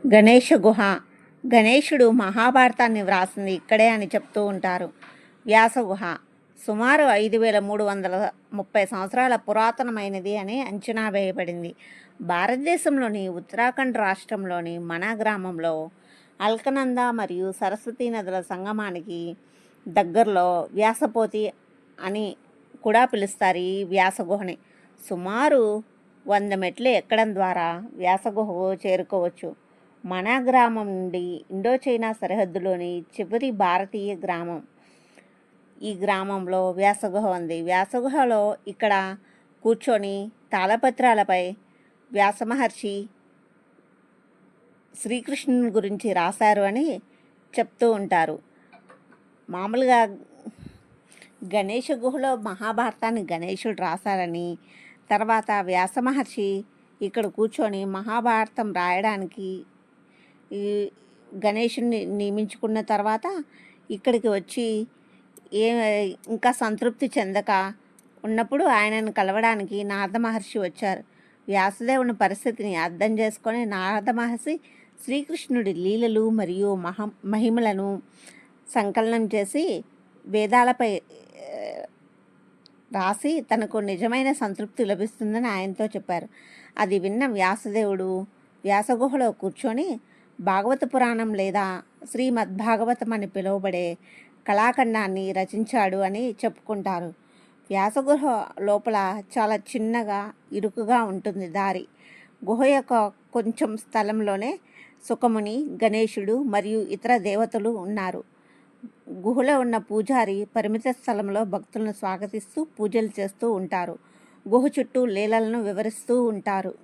గణేష గుహ. గణేశుడు మహాభారతాన్ని వ్రాసింది ఇక్కడే అని చెప్తూ ఉంటారు. వ్యాస గుహ సుమారు 5330 సంవత్సరాల పురాతనమైనది అని అంచనా వేయబడింది. భారతదేశంలోని ఉత్తరాఖండ్ రాష్ట్రంలోని మనా గ్రామంలో అల్కనంద మరియు సరస్వతీ నదుల సంగమానికి దగ్గరలో వ్యాసపోతి అని కూడా పిలుస్తారు ఈ వ్యాసగుహని. సుమారు 100 మెట్లు ఎక్కడం ద్వారా వ్యాసగుహకు చేరుకోవచ్చు. మనా గ్రామం నుండి ఇండో చైనా సరిహద్దులోని చివరి భారతీయ గ్రామం. ఈ గ్రామంలో వ్యాసగుహ ఉంది. వ్యాసగుహలో ఇక్కడ కూర్చొని తాళపత్రాలపై వ్యాసమహర్షి శ్రీకృష్ణుని గురించి రాశారు అని చెప్తూ ఉంటారు. మామూలుగా గణేష గుహలో మహాభారతాన్ని గణేశుడు రాశారని, తర్వాత వ్యాసమహర్షి ఇక్కడ కూర్చొని మహాభారతం రాయడానికి ఈ గణేశుడిని నియమించుకున్న తర్వాత ఇక్కడికి వచ్చి ఇంకా సంతృప్తి చెందక ఉన్నప్పుడు ఆయనను కలవడానికి నారద మహర్షి వచ్చారు. వ్యాసదేవుని పరిస్థితిని అర్థం చేసుకొని నారద మహర్షి శ్రీకృష్ణుడి లీలలు మరియు మహిమలను సంకలనం చేసి వేదాలపై రాసి తనకు నిజమైన సంతృప్తి లభిస్తుందని ఆయనతో చెప్పారు. అది విన్న వ్యాసదేవుడు వ్యాసగుహలో కూర్చొని భాగవత పురాణం లేదా శ్రీమద్భాగవతం అని పిలువబడే కళాఖండాన్ని రచించాడు అని చెప్పుకుంటారు. వ్యాసగుహ లోపల చాలా చిన్నగా ఇరుకుగా ఉంటుంది దారి. గుహ యొక్క కొంచెం స్థలంలోనే సుఖముని, గణేశుడు మరియు ఇతర దేవతలు ఉన్నారు. గుహలో ఉన్న పూజారి పరిమిత స్థలంలో భక్తులను స్వాగతిస్తూ పూజలు చేస్తూ ఉంటారు. గుహ చుట్టూ లీలలను వివరిస్తూ ఉంటారు.